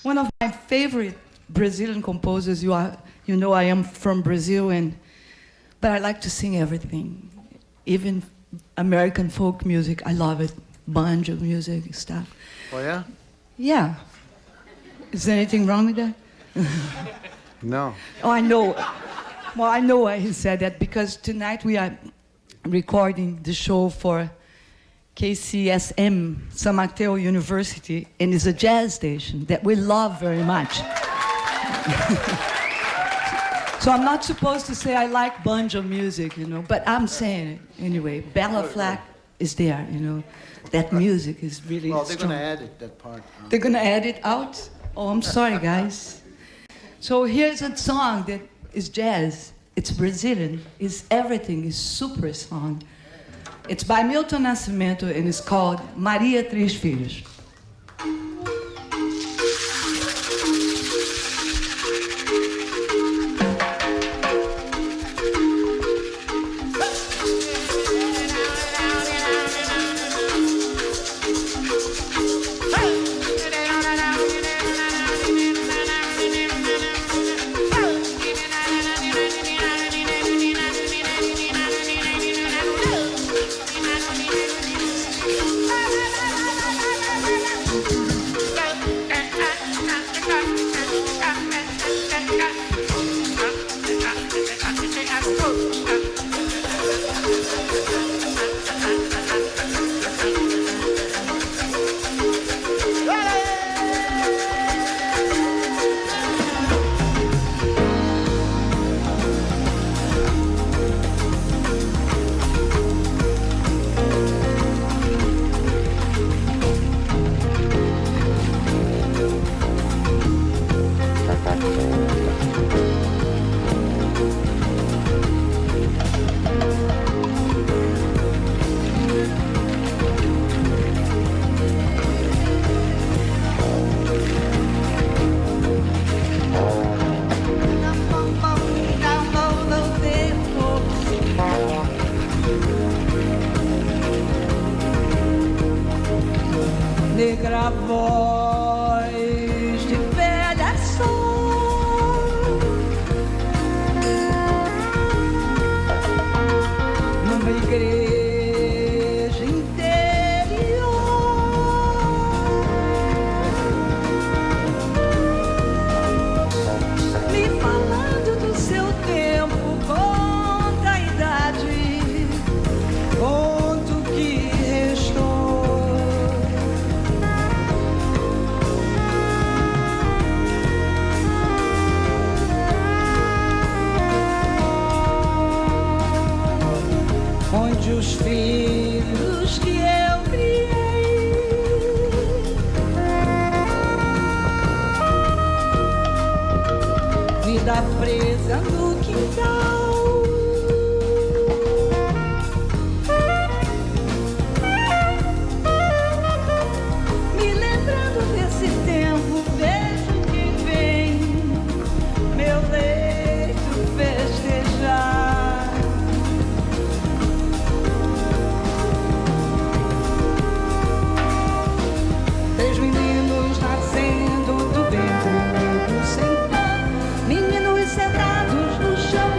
One of my favorite Brazilian composers. You know, I am from Brazil, but I like to sing everything, even American folk music. I love it, banjo music stuff. Oh yeah? Yeah. Is there anything wrong with that? No. Oh, I know. Well, I know why he said that, because tonight we are recording the show for KCSM, San Mateo University, and it's a jazz station that we love very much. So I'm not supposed to say I like banjo music, you know, but I'm saying it anyway. Bella Flack is there, you know. That music is really Well, they're strong. going to edit that part. They're going to edit out? Oh, I'm sorry, guys. So here's a song that is jazz. It's Brazilian. It's everything. It's super song. It's by Milton Nascimento, and it's called Maria Três Filhos. Negra voz de velha sol, numa igreja interior, me falando do seu tempo, conta a idade, conta o que restou. Onde os filhos que eu criei vida presa no quintal, me lembrando desse tempo, vejo que vem meu leito festejar. Meninos sentados no chão,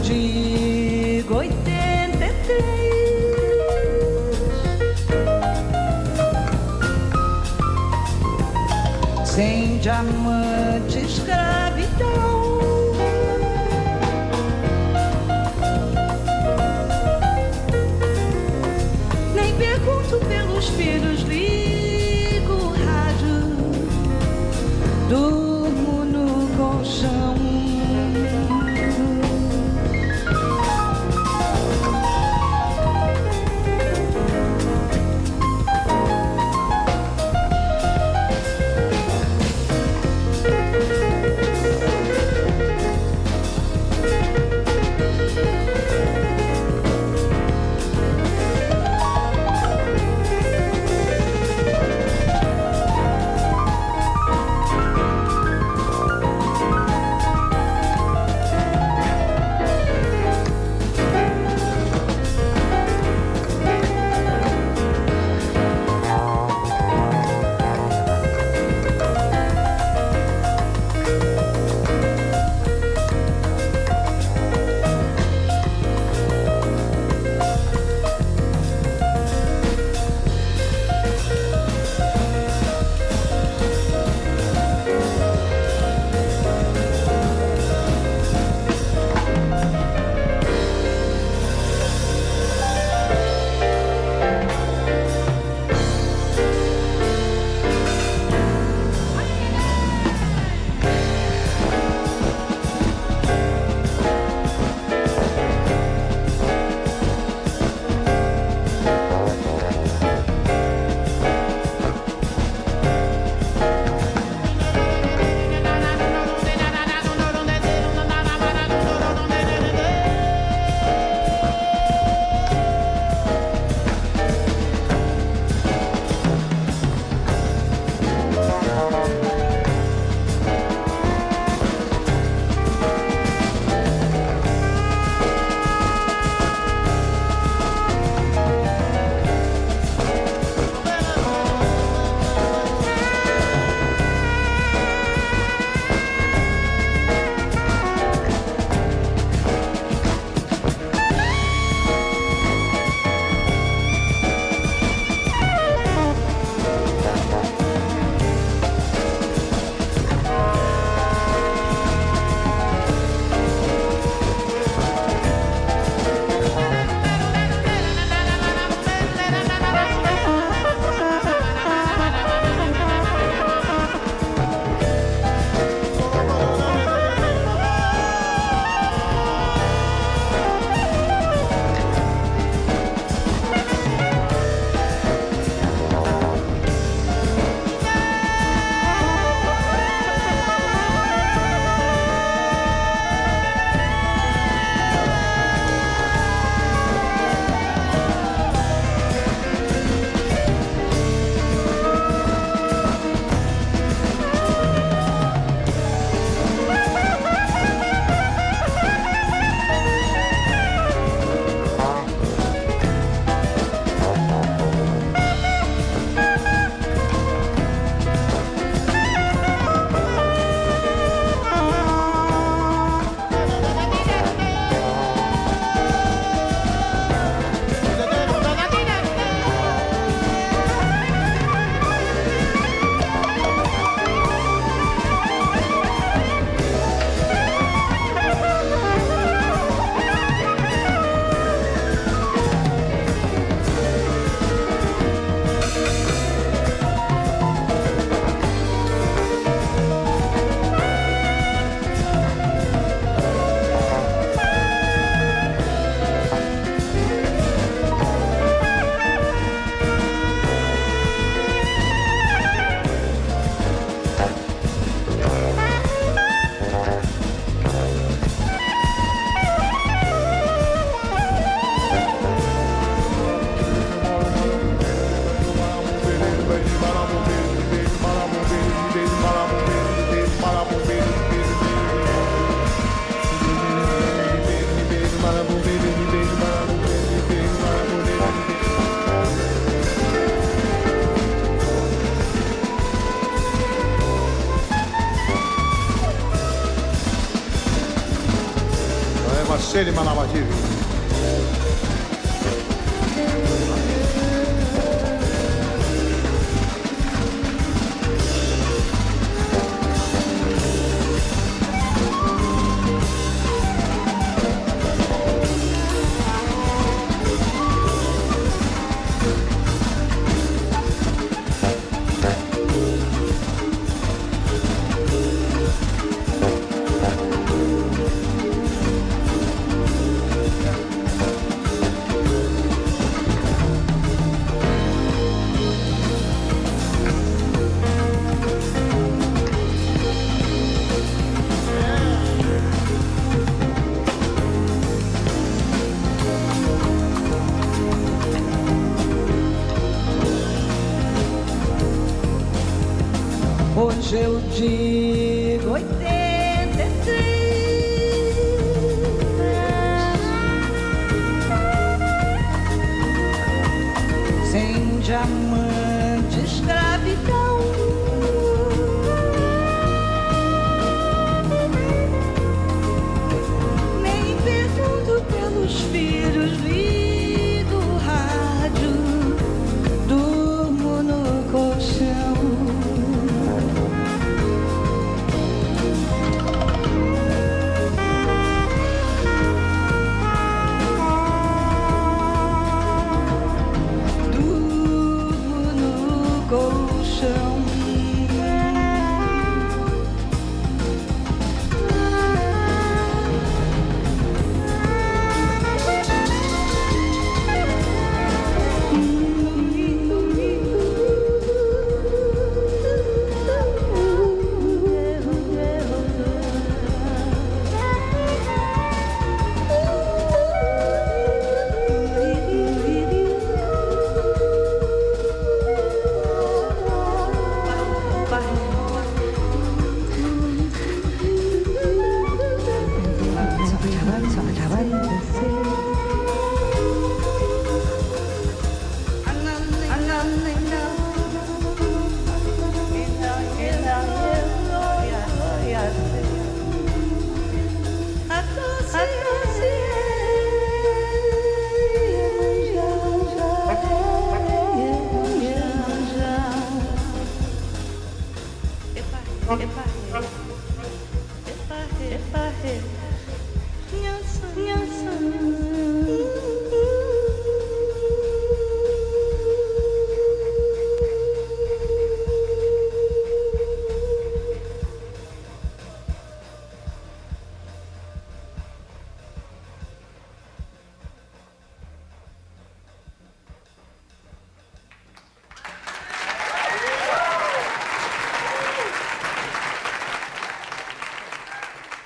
digo 83. Sem diamante, escravidão. Nem pergunto pelos filhos, ligo o rádio, durmo no colchão. Sede Manamativi. Hoje eu digo 83. Sem diamante, escravidão. Nem pergunto pelos filhos, ligo o rádio, durmo no colchão.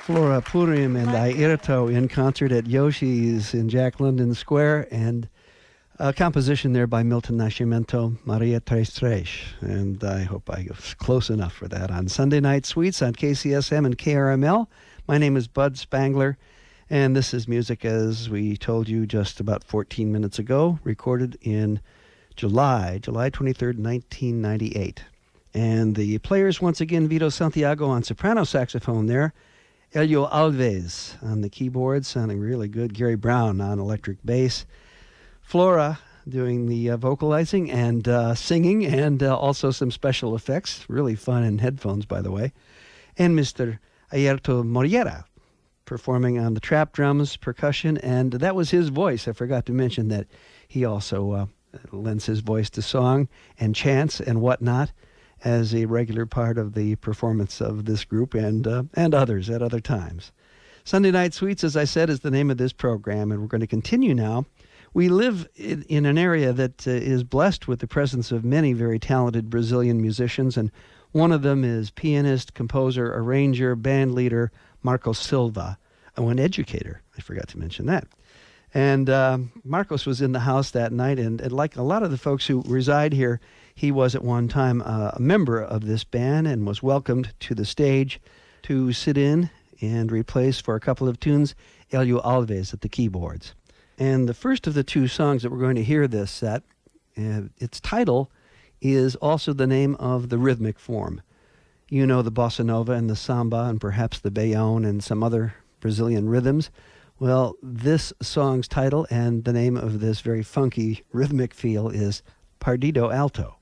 Flora Purim and Airto in concert at Yoshi's in Jack London Square, and a composition there by Milton Nascimento, Maria Três. And I hope I was close enough for that on Sunday Night Suites on KCSM and KRML. My name is Bud Spangler, and this is music, as we told you just about 14 minutes ago, recorded in July 23rd, 1998. And the players, once again, Vito Santiago on soprano saxophone there, Elio Alvez on the keyboard, sounding really good. Gary Brown on electric bass. Flora doing the vocalizing and singing, and also some special effects. Really fun in headphones, by the way. And Mr. Airto Moreira performing on the trap drums, percussion, and that was his voice. I forgot to mention that he also lends his voice to song and chants and whatnot as a regular part of the performance of this group and others at other times. Sunday Night Suites, as I said, is the name of this program, and we're going to continue now. We live in an area that is blessed with the presence of many very talented Brazilian musicians, and one of them is pianist, composer, arranger, band leader Marcos Silva, an educator. I forgot to mention that. And Marcos was in the house that night, and like a lot of the folks who reside here, he was at one time a member of this band and was welcomed to the stage to sit in and replace for a couple of tunes Elio Alvez at the keyboards. And the first of the two songs that we're going to hear this set, its title is also the name of the rhythmic form. You know the bossa nova and the samba and perhaps the baião and some other Brazilian rhythms. Well, this song's title and the name of this very funky rhythmic feel is Partido Alto.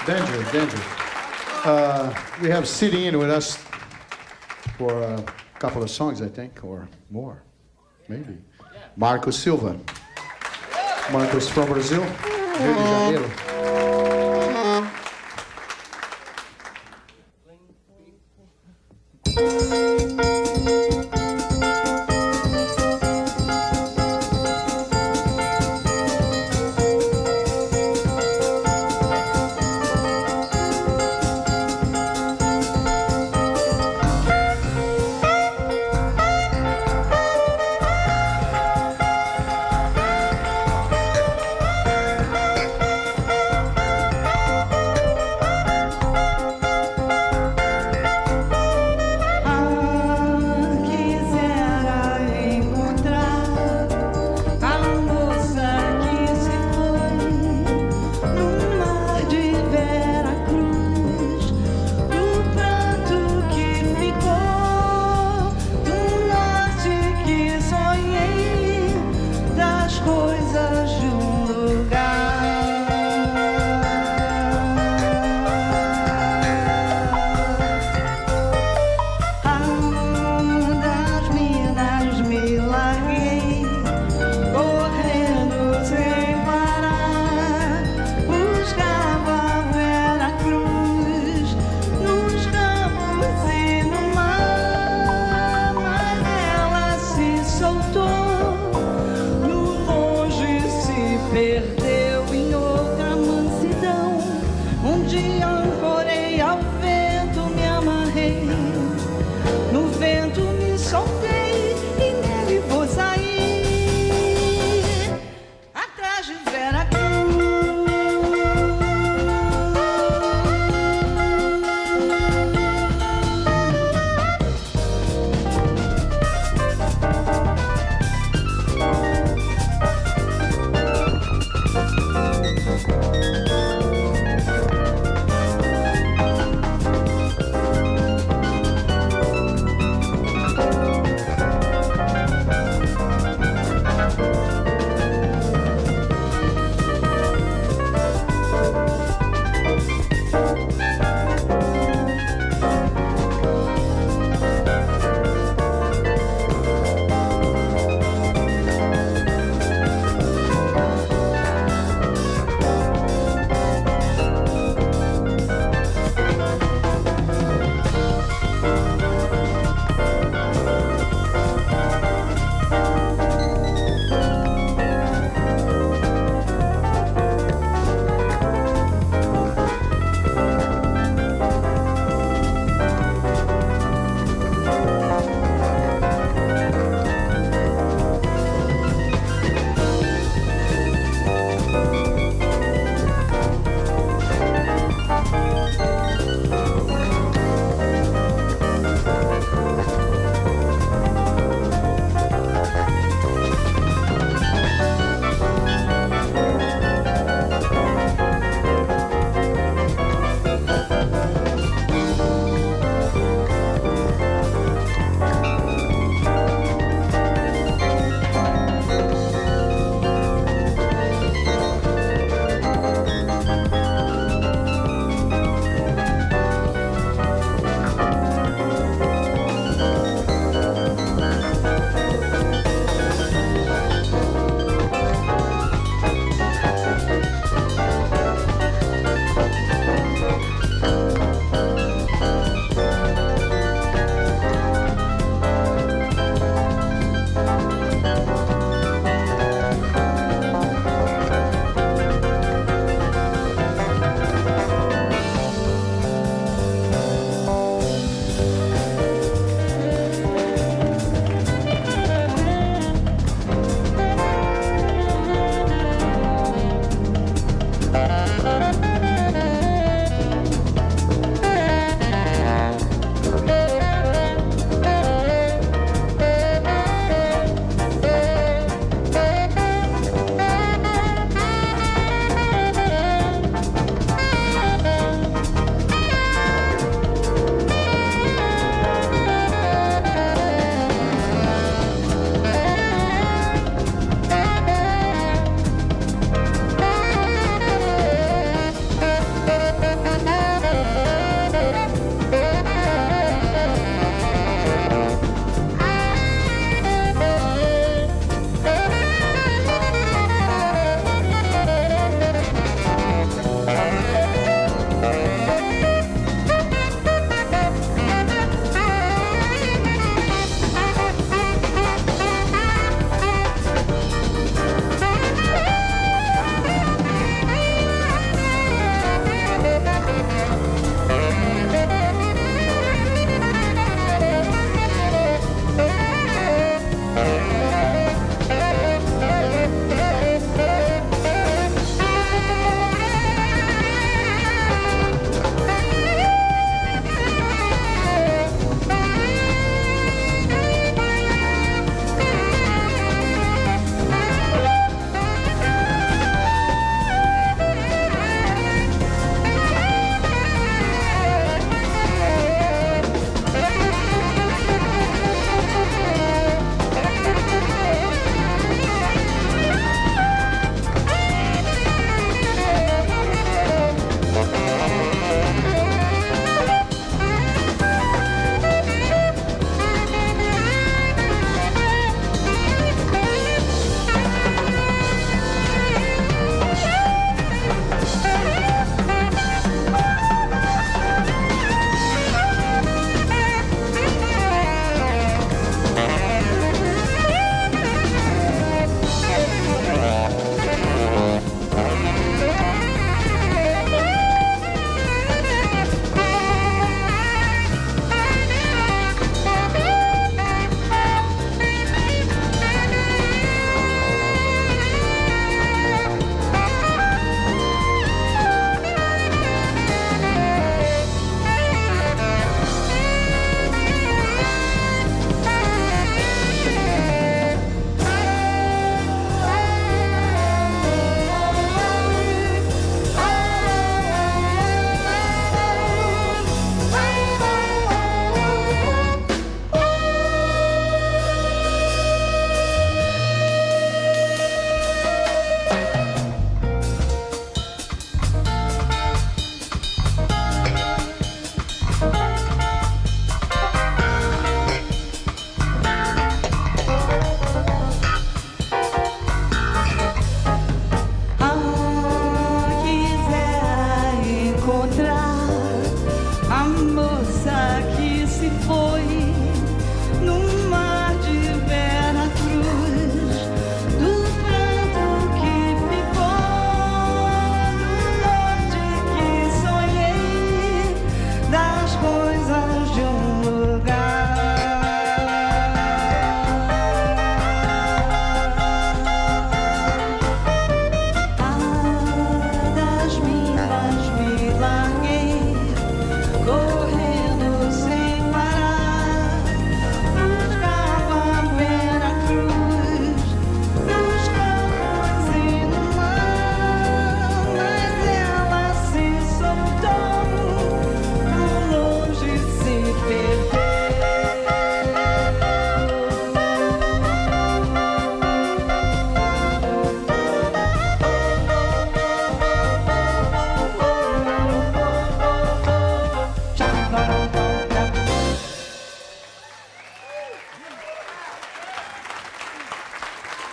Danger. We have sitting in with us for a couple of songs, I think, or more, maybe. Marcos Silva. Marcos from Brazil, Rio de Janeiro.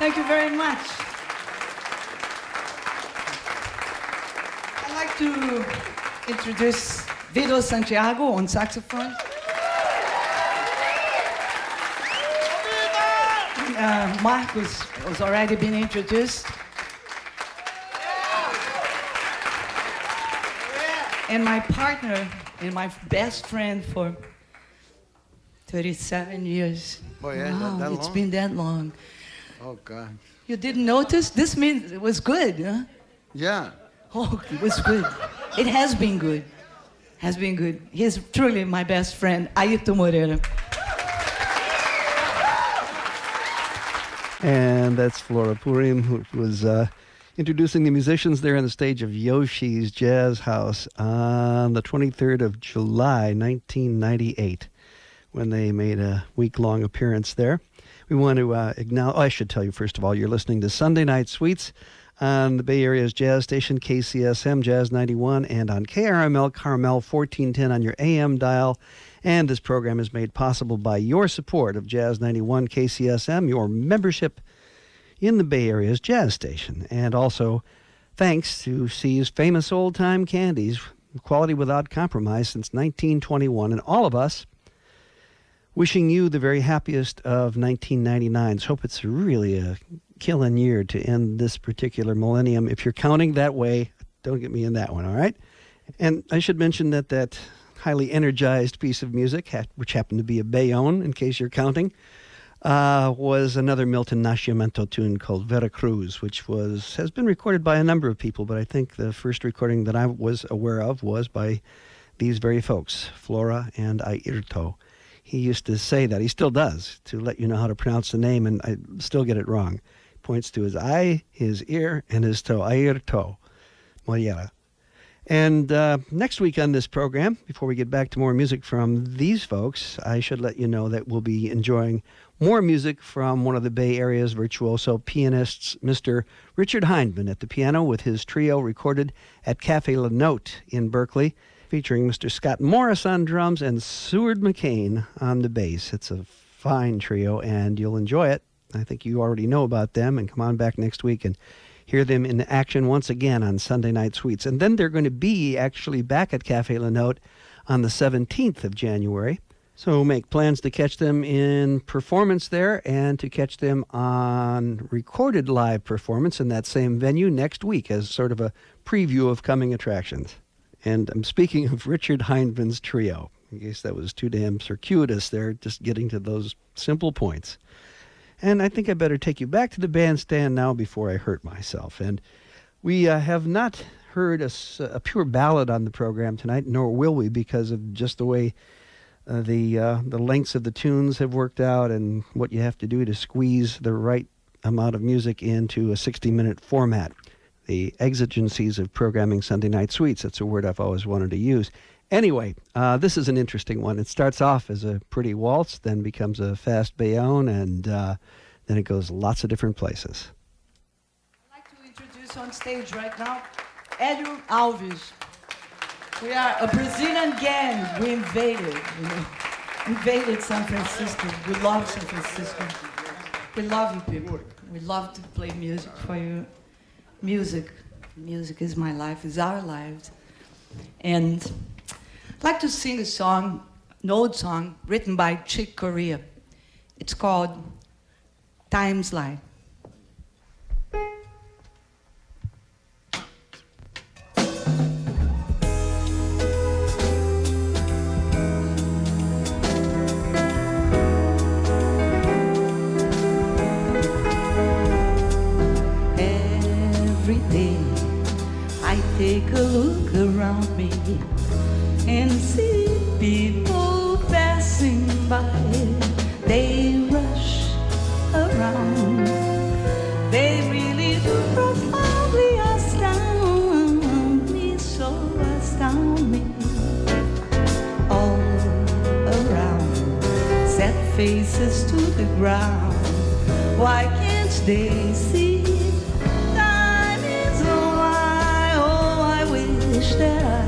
Thank you very much. I'd like to introduce Vito Santiago on saxophone. Marcos has already been introduced. And my partner and my best friend for 37 years. Oh, yeah, wow, that it's long? been that long. Oh, God. You didn't notice? This means it was good, huh? Yeah. Oh, it was good. It has been good. Has been good. He's truly my best friend, Airto Moreira. And that's Flora Purim, who was introducing the musicians there on the stage of Yoshi's Jazz House on the 23rd of July, 1998, when they made a week-long appearance there. We want to acknowledge, I should tell you, first of all, you're listening to Sunday Night Suites on the Bay Area's jazz station, KCSM Jazz 91, and on KRML Carmel 1410 on your AM dial. And this program is made possible by your support of Jazz 91 KCSM, your membership in the Bay Area's jazz station. And also thanks to C's famous old-time candies, quality without compromise since 1921. And all of us wishing you the very happiest of 1999s. Hope it's really a killing year to end this particular millennium. If you're counting that way, don't get me in that one, all right? And I should mention that highly energized piece of music, which happened to be a Bayonne, in case you're counting, was another Milton Nascimento tune called Vera Cruz, which has been recorded by a number of people, but I think the first recording that I was aware of was by these very folks, Flora and Airto. He used to say that, he still does, to let you know how to pronounce the name, and I still get it wrong. Points to his eye, his ear, and his toe, Airto Moreira. And next week on this program, before we get back to more music from these folks, I should let you know that we'll be enjoying more music from one of the Bay Area's virtuoso pianists, Mr. Richard Hindman at the piano with his trio recorded at Cafe La Note in Berkeley, featuring Mr. Scott Morris on drums and Seward McCain on the bass. It's a fine trio, and you'll enjoy it. I think you already know about them, and come on back next week and hear them in action once again on Sunday Night Suites. And then they're going to be actually back at Cafe La Note on the 17th of January. So make plans to catch them in performance there and to catch them on recorded live performance in that same venue next week as sort of a preview of coming attractions. And I'm speaking of Richard Hindman's trio. In case that was too damn circuitous there, just getting to those simple points. And I think I better take you back to the bandstand now before I hurt myself. And we have not heard a pure ballad on the program tonight, nor will we, because of just the way the lengths of the tunes have worked out and what you have to do to squeeze the right amount of music into a 60-minute format. The exigencies of programming Sunday Night Suites, that's a word I've always wanted to use. Anyway, this is an interesting one. It starts off as a pretty waltz, then becomes a fast Bayonne, and then it goes lots of different places. I'd like to introduce on stage right now Elio Alvez. We are a Brazilian gang. We invaded San Francisco. We love San Francisco. We love you people. We love to play music for you. Music is my life, is our lives. And I'd like to sing a song, an old song, written by Chick Corea. It's called Time Slide. Every day I take a look around me and see people passing by. They rush around. They really do profoundly astound me, so astound me. All around, set faces to the ground. Why can't they see? Time is all I wish that I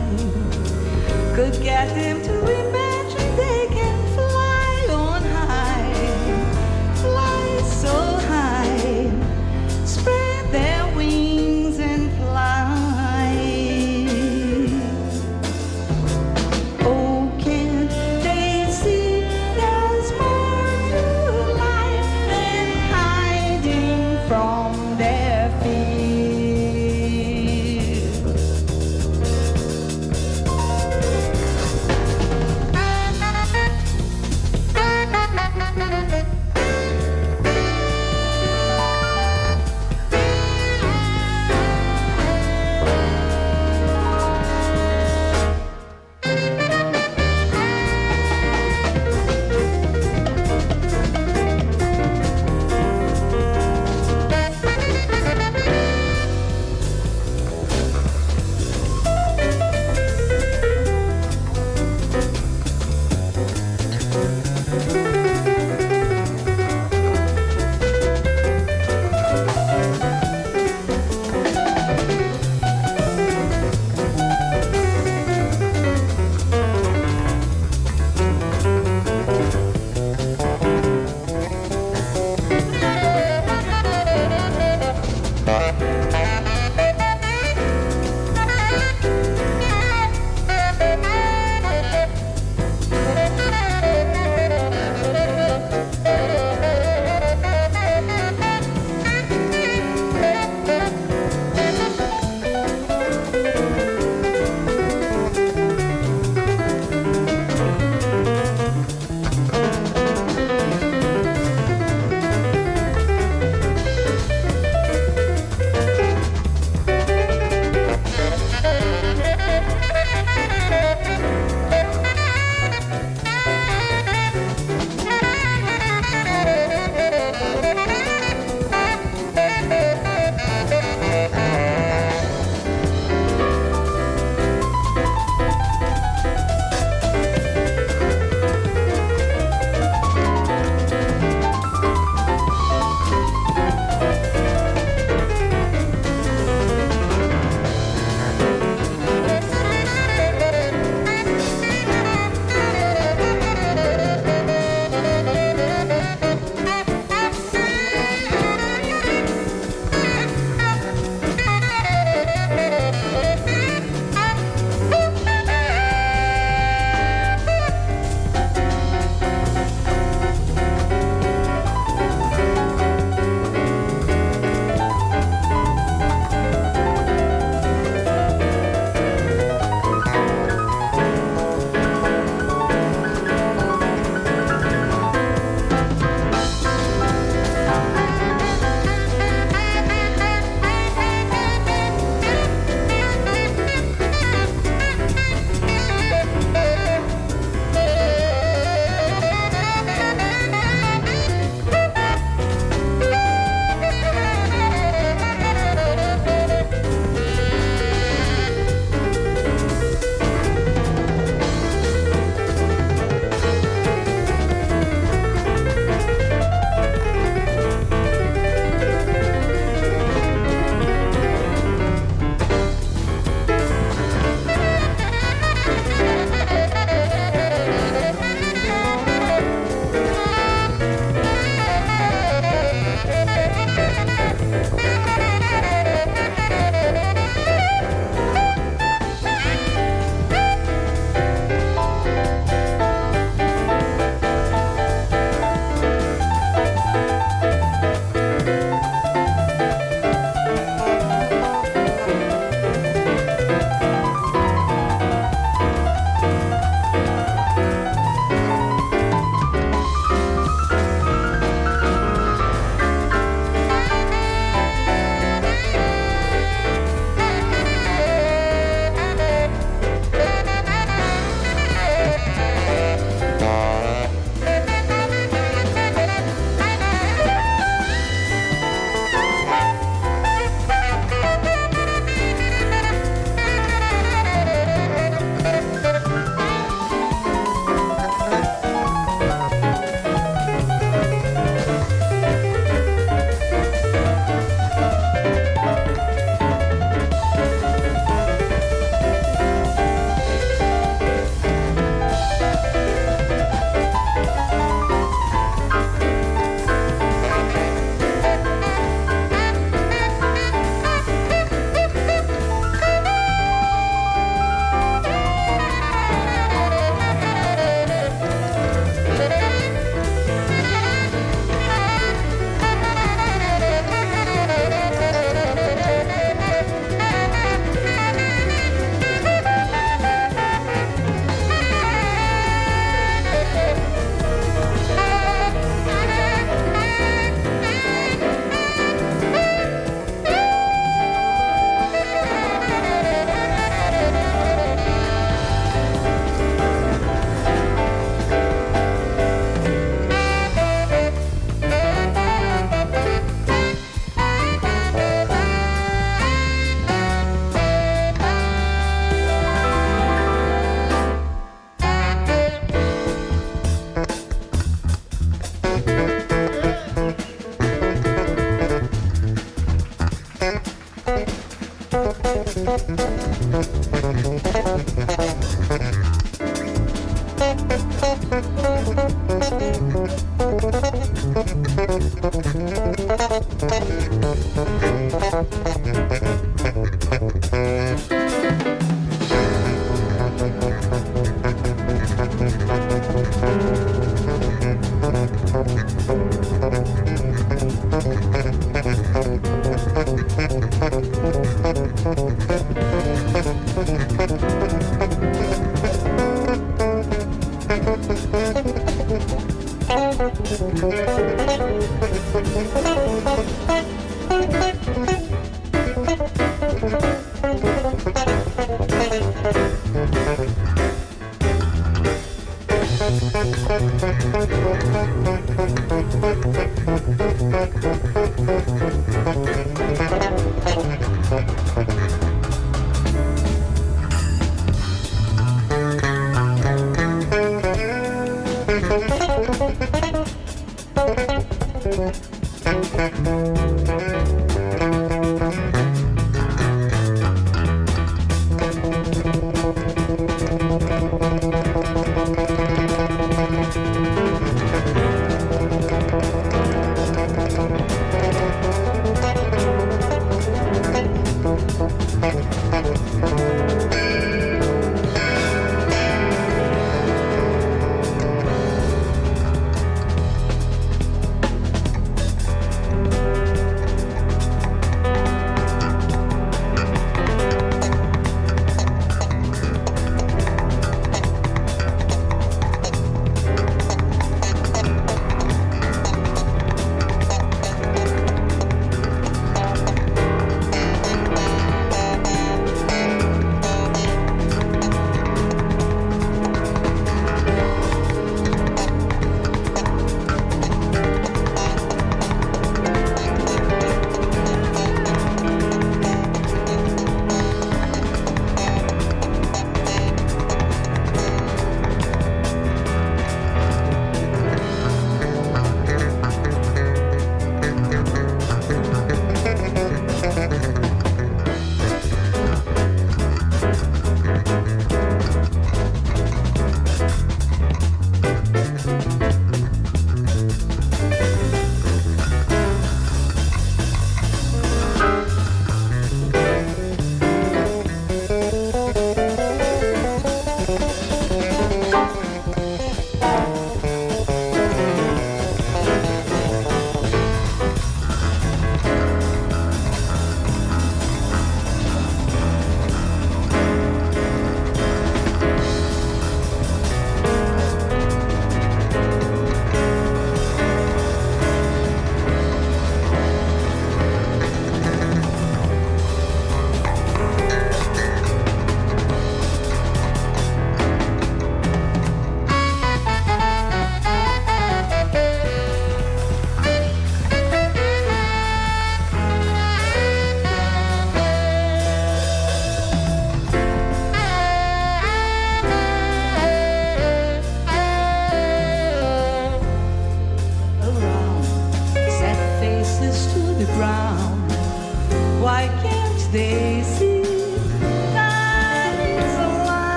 could get them to imagine they can fly on high, fly so high.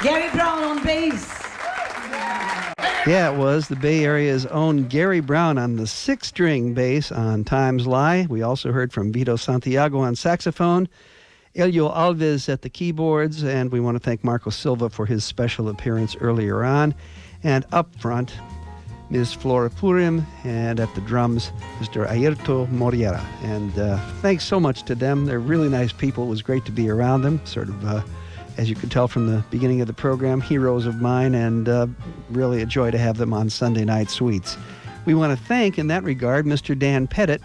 Gary Brown on bass. Yeah, it was the Bay Area's own Gary Brown on the 6-string bass on Time's Lie. We also heard from Vito Santiago on saxophone, Elio Alvez at the keyboards, and we want to thank Marco Silva for his special appearance earlier on. And up front, Ms. Flora Purim, and at the drums, Mr. Airto Moreira. And thanks so much to them. They're really nice people. It was great to be around them, sort of as you could tell from the beginning of the program, heroes of mine, and really a joy to have them on Sunday Night Suites. We want to thank, in that regard, Mr. Dan Pettit,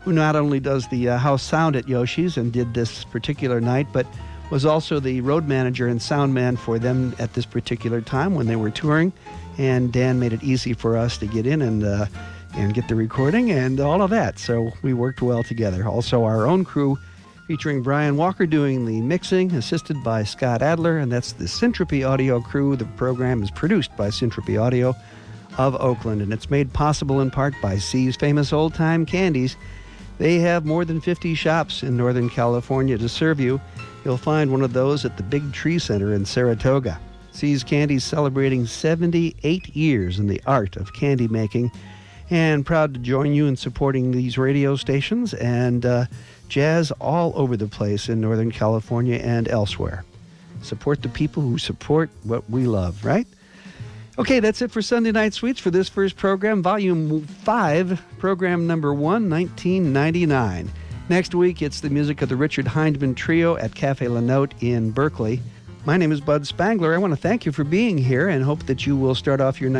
who not only does the house sound at Yoshi's and did this particular night, but was also the road manager and sound man for them at this particular time when they were touring. And Dan made it easy for us to get in and get the recording and all of that. So we worked well together. Also, our own crew, featuring Brian Walker doing the mixing, assisted by Scott Adler, and that's the Syntropy Audio crew. The program is produced by Syntropy Audio of Oakland, and it's made possible in part by C's Famous Old Time Candies. They have more than 50 shops in Northern California to serve you. You'll find one of those at the Big Tree Center in Saratoga. C's Candies celebrating 78 years in the art of candy making, and proud to join you in supporting these radio stations and jazz all over the place in Northern California and elsewhere. Support the people who support what we love, right? Okay, that's it for Sunday Night Suites for this first program, Volume 5, Program Number 1, 1999. Next week, it's the music of the Richard Hindman Trio at Cafe La Note in Berkeley. My name is Bud Spangler. I want to thank you for being here and hope that you will start off your